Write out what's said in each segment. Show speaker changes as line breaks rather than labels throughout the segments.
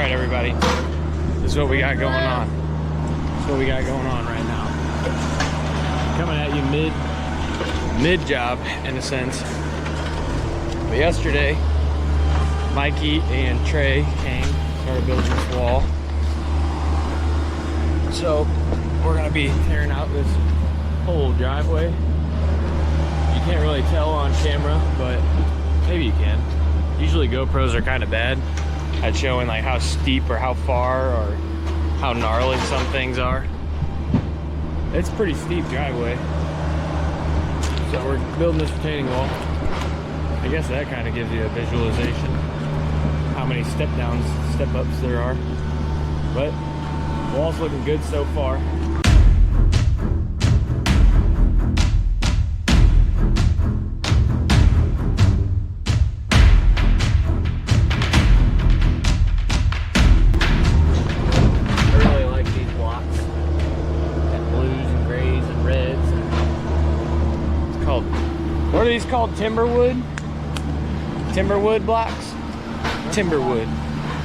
right, everybody. This is what we got going on. This is what we got going on right now. Coming at you mid job in a sense. But yesterday, Mikey and Trey came, started building this wall. So we're gonna be tearing out this whole driveway. You can't really tell on camera, but maybe you can. Usually GoPros are kind of bad at showing like how steep or how far or how gnarly some things are. It's a pretty steep driveway. So we're building this retaining wall. I guess that kind of gives you a visualization how many step downs, step ups there are. But the wall's looking good so far. What are these called? Timberwood blocks? Timberwood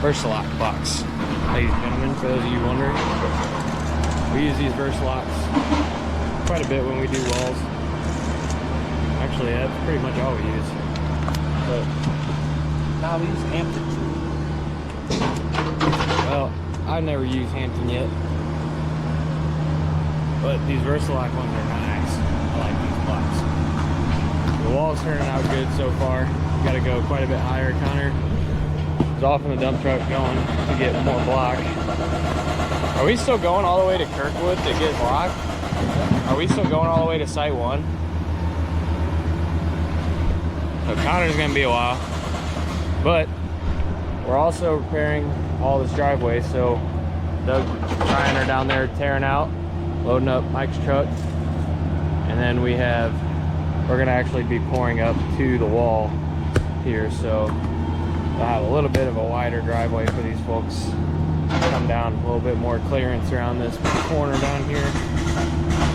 Versalock blocks. Ladies and gentlemen, for those of you wondering, we use these Versalocks quite a bit when we do walls. Actually, that's pretty much all we use. But
now we use Hampton.
Well, I've never used Hampton yet. But these Versalock ones are nice. I like these blocks. The wall's turning out good so far. Got to go quite a bit higher. Connor is off in the dump truck going to get more block. Are we still going all the way to Kirkwood to get block? Are we still going all the way to Site 1? So Connor's going to be a while. But we're also repairing all this driveway. So Doug and Brian are down there tearing out, loading up Mike's truck. And then we're gonna actually be pouring up to the wall here, so we'll have a little bit of a wider driveway for these folks. Come down, a little bit more clearance around this corner down here.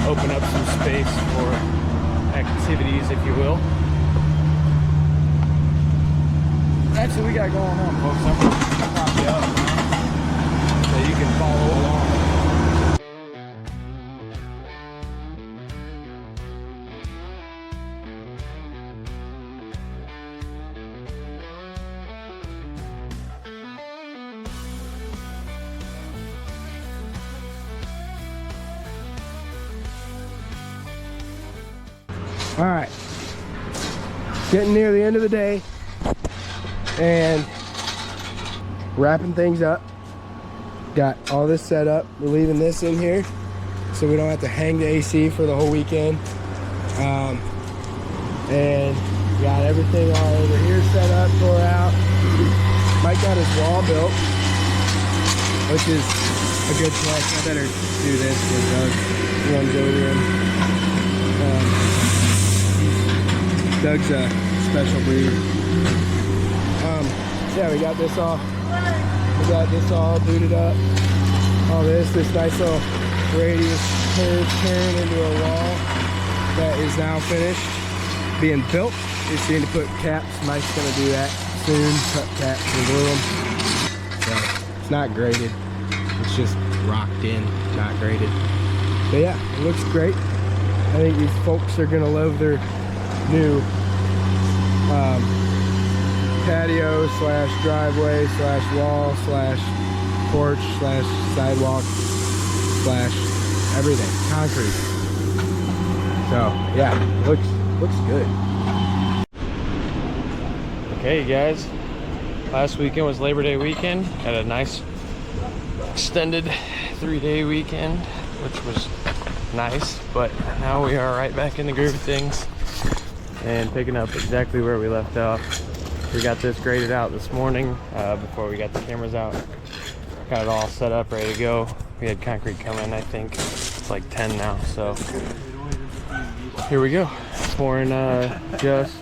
Open up some space for activities, if you will. That's what we got going on, folks. I'm gonna prop you up so you can follow along.
All right, getting near the end of the day and wrapping things up. Got all this set up. We're leaving this in here so we don't have to hang the AC for the whole weekend. And got everything all over here set up, tore out. Mike got his wall built, which is a good plus. I better do this when Doug runs over him. Doug's a special breed. Yeah, we got this all booted up. All this nice little radius curve turn into a wall that is now finished being built. Just need to put caps. Mike's gonna do that soon. Cut caps and glue them. So it's not graded. It's just rocked in, not graded. But yeah, it looks great. I think these folks are gonna love their new patio slash driveway slash wall slash porch slash sidewalk slash everything, concrete. So yeah, looks good.
Okay, guys, last weekend was Labor Day weekend. Had a nice extended 3-day weekend, which was nice, but now we are right back in the groove of things and picking up exactly where we left off. We got this graded out this morning before we got the cameras out. Got it all set up, ready to go. We had concrete come in, I think it's like 10 now, so here we go. Pouring just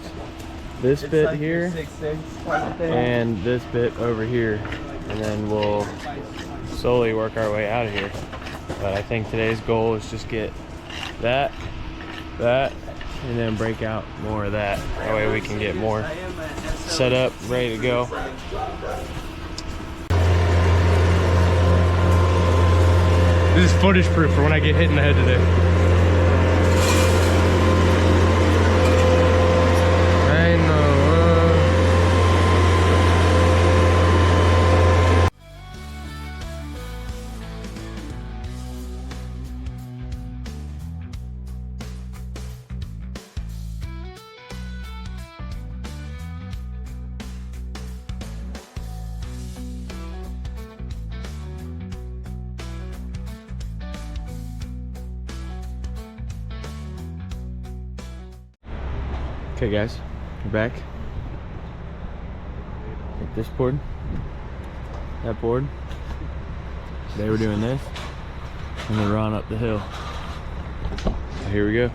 this bit here and this bit over here, and then we'll slowly work our way out of here. But I think today's goal is just get that, and then break out more of that. That way we can get more set up, ready to go. This is footage proof for when I get hit in the head today. I know. Okay guys, we're back. Take this board, that board. They were doing this, and then run up the hill. So here we go.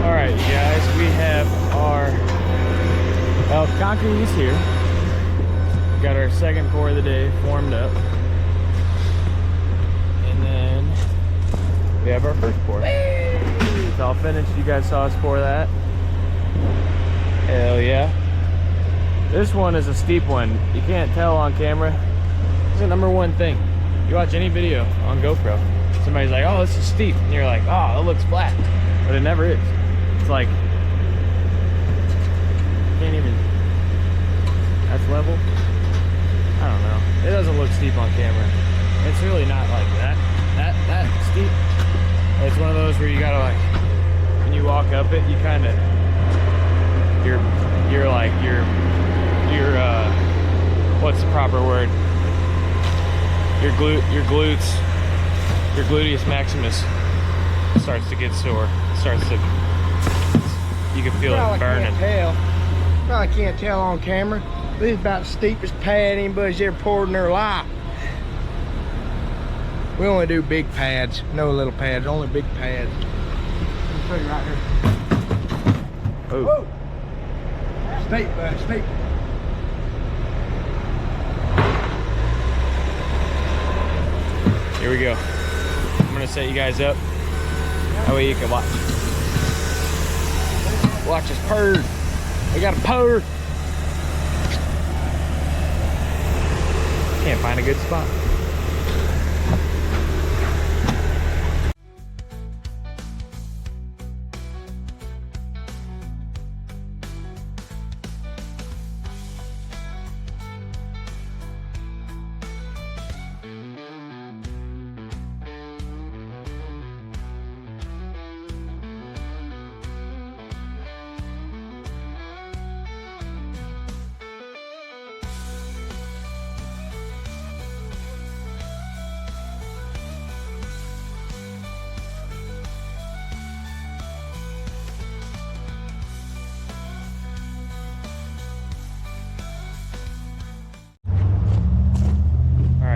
Alright you guys, we have our concrete is here. We got our second pour of the day formed up. And then we have our first pour. It's all finished. You guys saw us pour that. Hell yeah. This one is a steep one. You can't tell on camera. It's the number one thing. You watch any video on GoPro, somebody's like, oh, this is steep. And you're like, oh, it looks flat. But it never is. It's like, can't even, that's level. I don't know. It doesn't look steep on camera. It's really not like that steep. It's one of those where you gotta like, when you walk up it, you kind of, you're what's the proper word? Your gluteus maximus starts to get sore. You can feel it burning.
Probably can't tell on camera. This is about the steepest pad anybody's ever poured in their life. We only do big pads, no little pads, only big pads. Put it right here.
Oh.
Whoa! Steep, bud, steep.
Here we go. I'm gonna set you guys up. That way you can watch. Watch us purr. We got a purr. Can't find a good spot.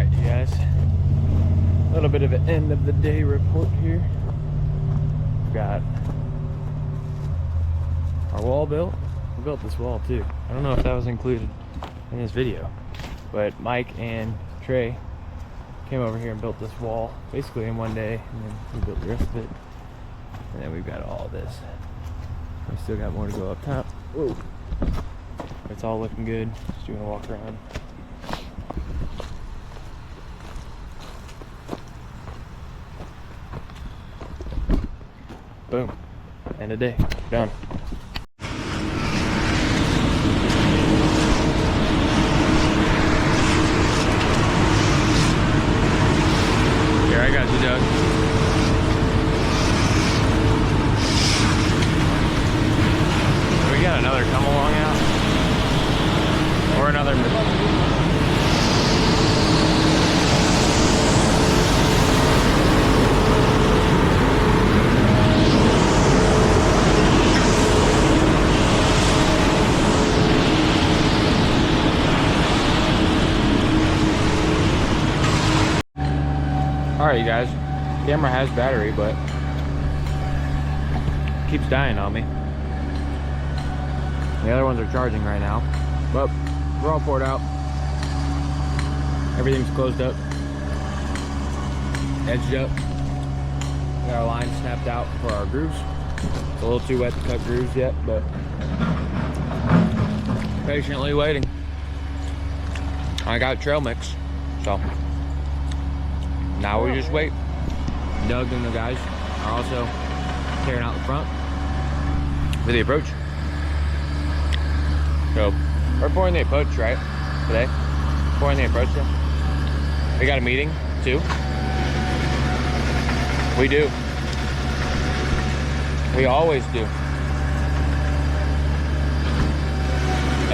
You guys, a little bit of an end of the day report here. We've got our wall built. We built this wall too. I don't know if that was included in this video, but Mike and Trey came over here and built this wall basically in one day, and then we built the rest of it. And then we've got all this. We still got more to go up top. Whoa. It's all looking good. Just doing a walk around. Boom. End of day. Done. Here, I got you, Doug. We got another come along out? Or another... Alright you guys, Camera has battery, but keeps dying on me. The other ones are charging right now, but we're all poured out. Everything's closed up, edged up. Got our lines snapped out for our grooves. It's a little too wet to cut grooves yet, but patiently waiting. I got trail mix, so now we just wait. Doug and the guys are also tearing out the front for the approach. So we're pouring the approach right today. Pouring the approach today. We got a meeting too. We do. We always do.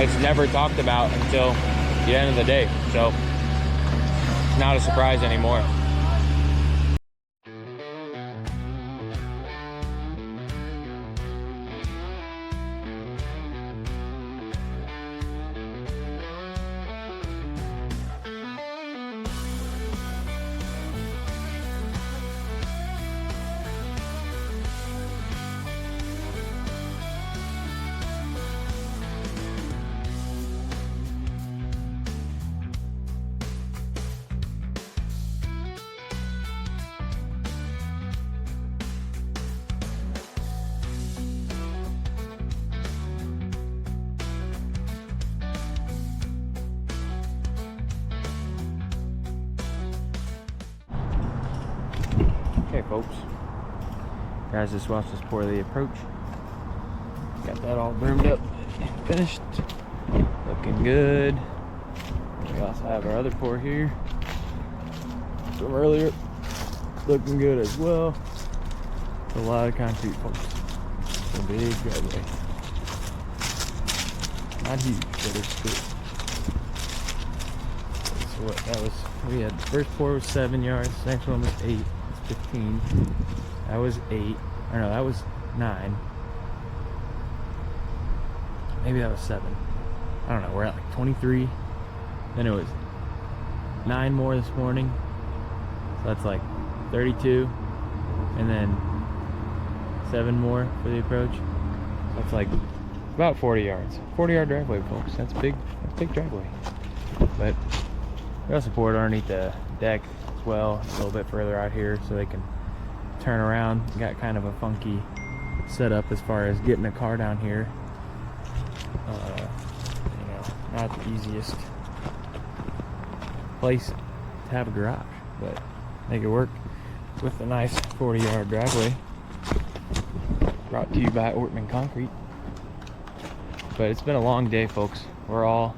It's never talked about until the end of the day, so it's not a surprise anymore. Okay, folks. Guys, just watched us pour the approach. Got that all broomed up, finished. Looking good. We also have our other pour here from earlier. Looking good as well. A lot of concrete, folks. It's a big driveway. Not huge, but it's good. So what that was, we had the first pour was 7 yards, next one was 8. 15. That was 8. Or no, that was 9. Maybe that was 7. I don't know. We're at like 23. Then it was 9 more this morning. So that's like 32. And then 7 more for the approach. So that's like about 40 yards. 40-yard driveway, folks. That's big. That's a big driveway. But we also poured underneath the deck as well, a little bit further out here, so they can turn around. Got kind of a funky setup as far as getting a car down here. You know, not the easiest place to have a garage, but make it work with a nice 40-yard driveway. Brought to you by Ortmann Concrete. But it's been a long day, folks. We're all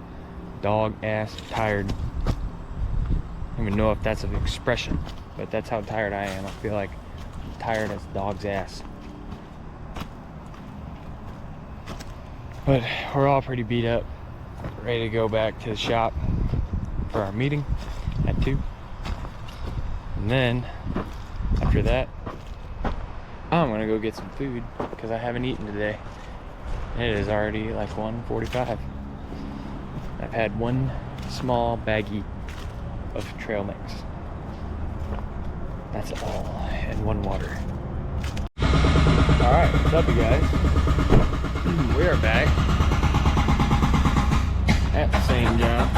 dog-ass tired. I don't even know if that's an expression, but that's how tired I am. I feel like I'm tired as a dog's ass. But we're all pretty beat up, ready to go back to the shop for our meeting at 2. And then after that, I'm gonna go get some food because I haven't eaten today. It is already like 1:45. I've had one small baggie of trail mix. That's all, and one water. Alright, what's up, you guys? We are back at the same job.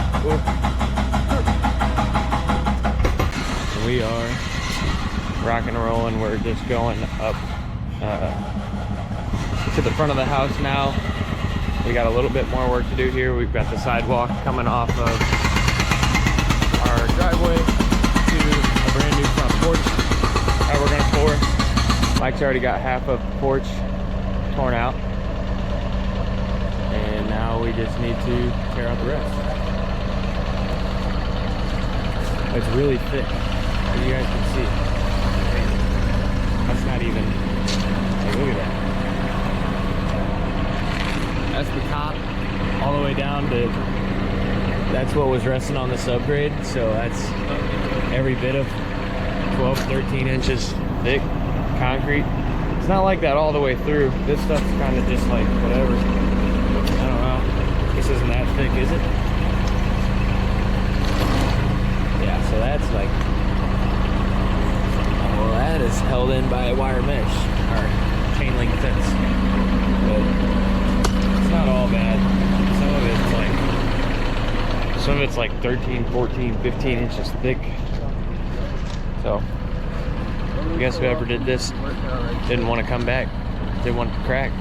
We are rock and rolling. We're just going up to the front of the house now. We got a little bit more work to do here. We've got the sidewalk coming off of our driveway to a brand new front porch that we're gonna pour. Mike's already got half of the porch torn out, and now we just need to tear out the rest. It's really thick, as you guys can see. That's not even, hey, look at that. That's the top all the way down to, that's what was resting on the subgrade. So that's every bit of 12, 13 inches thick concrete. It's not like that all the way through. This stuff's kind of just like whatever. I don't know. This isn't that thick, is it? Yeah, so that's like, well, held in by a wire mesh or chain link fence. But it's not all bad. Some of it's like 13, 14, 15 inches thick. So I guess whoever did this didn't want to come back. Didn't want it to crack.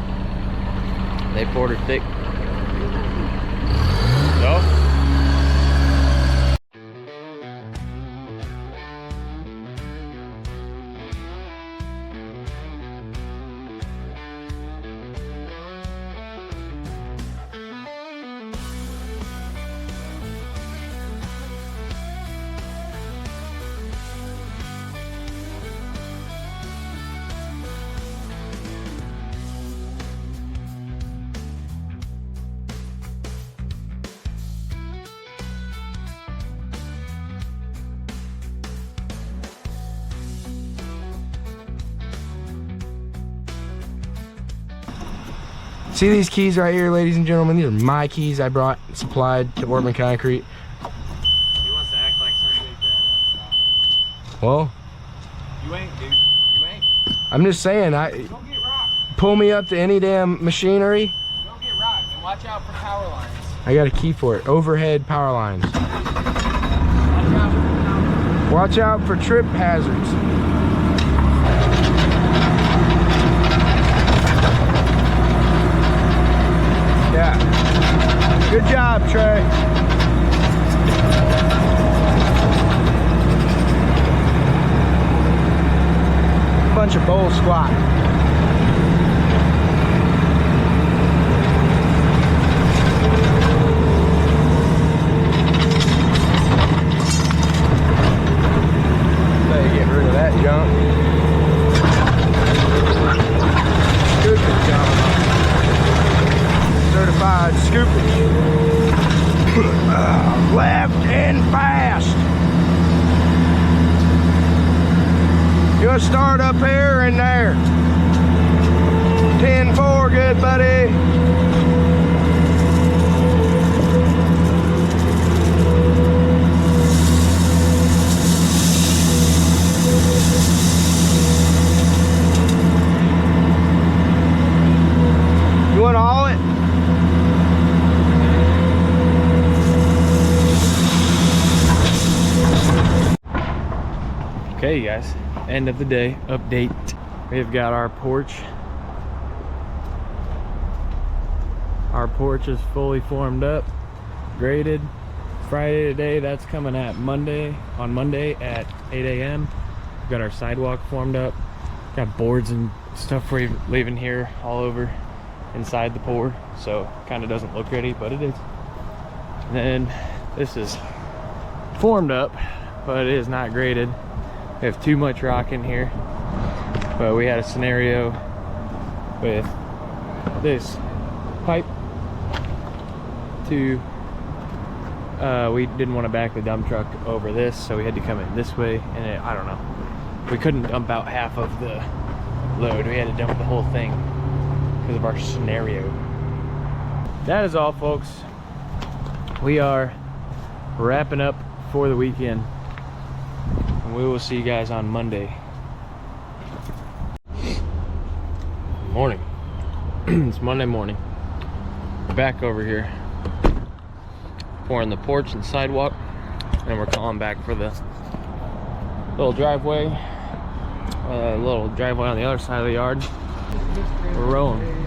They poured it thick. So
See these keys right here, ladies and gentlemen? These are my keys I brought, supplied to Ortmann Concrete.
he wants to act like something bad.
Well,
You ain't, dude. You ain't.
I'm just saying,
Don't get rocked.
pull me up to any damn machinery.
Don't get rocked. And watch out for power lines.
I got a key for it. Overhead power lines.
Watch out for power lines.
Watch out for trip hazards. Yeah. Good job, Trey. Bunch of bull squat. Better get rid of that junk. Scoopage junk. Certified scoopage. Left and fast. You want to start up here and there. 10-4, good buddy. You want to haul it?
Okay, you guys. End of the day update. We've got our porch. Our porch is fully formed up, graded. Friday today, that's coming at Monday, on Monday at 8 a.m. We've got our sidewalk formed up. Got boards and stuff we're leaving here all over inside the pour, so kind of doesn't look ready, but it is. And then this is formed up, but it is not graded. We have too much rock in here, but we had a scenario with this pipe to we didn't want to back the dump truck over this, so we had to come in this way, and I don't know, we couldn't dump out half of the load. We had to dump the whole thing because of our scenario. That is all, folks. We are wrapping up for the weekend, and we will see you guys on Monday. Morning. It's Monday morning. We're back over here pouring the porch and sidewalk, and we're calling back for the little driveway on the other side of the yard. We're rolling.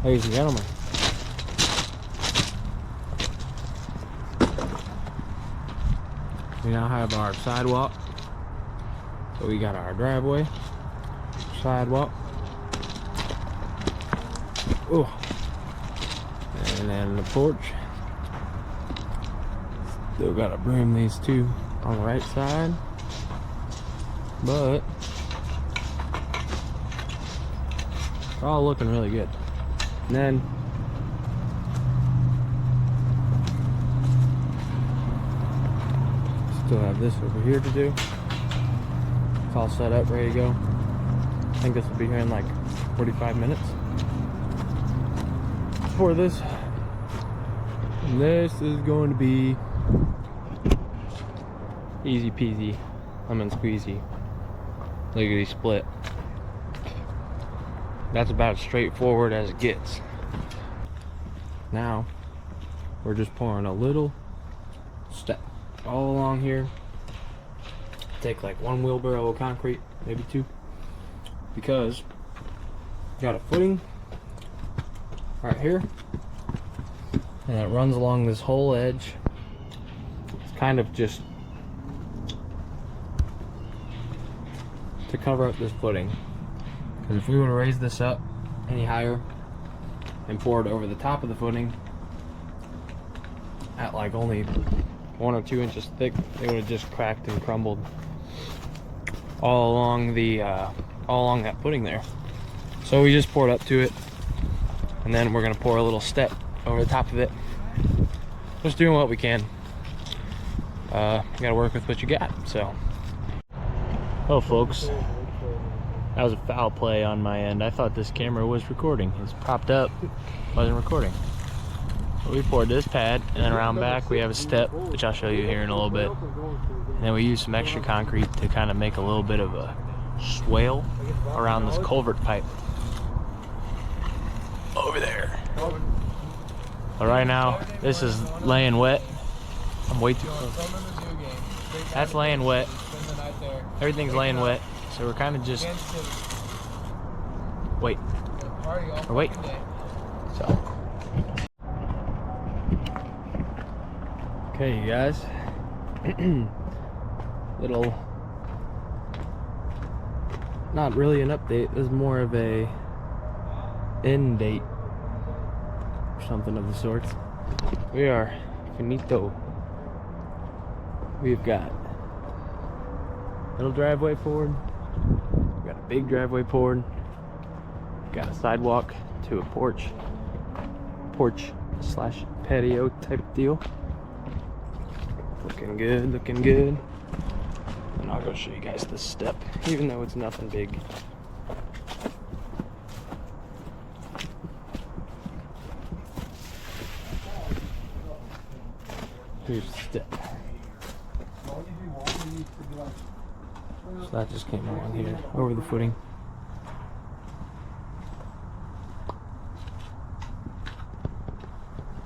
Ladies and gentlemen, We now have our sidewalk. So we got our driveway, sidewalk. Oh, and then the porch. Still gotta broom these two on the right side, but it's all looking really good. And then still have this over here to do. It's all set up, ready to go. I think this will be here in like 45 minutes. For this, and this is going to be easy peasy, lemon squeezy, lickety split. That's about as straightforward as it gets. Now we're just pouring a little step all along here. Take like one wheelbarrow of concrete, maybe two, because we got a footing right here, and it runs along this whole edge. It's kind of just to cover up this footing, because if we were to raise this up any higher and pour it over the top of the footing at like only 1 or 2 inches thick, it would have just cracked and crumbled all along that footing there. So we just poured up to it, and then we're gonna pour a little step over the top of it. Just doing what we can. You gotta work with what you got. So, oh folks, that was a foul play on my end. I thought this camera was recording. It's propped up, wasn't recording. But we poured this pad, and then around back we have a step, which I'll show you here in a little bit. And then we used some extra concrete to kind of make a little bit of a swale around this culvert pipe over there. But right now, this is laying wet. I'm way too close. That's laying wet. Everything's laying wet. So we're kind of just wait. So. Okay, you guys. Little, not really an update. This is more of a end date or something of the sort. We are finito. We've got little driveway poured. We've got a big driveway poured. We've got a sidewalk to a porch slash patio type deal. Looking good, looking good. And I'll go show you guys this step, even though it's nothing big. Here's the step. So that just came along here, over the footing.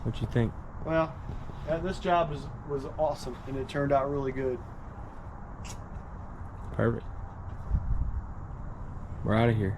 What you think?
Well, this job was awesome, and it turned out really good.
Perfect. We're out of here.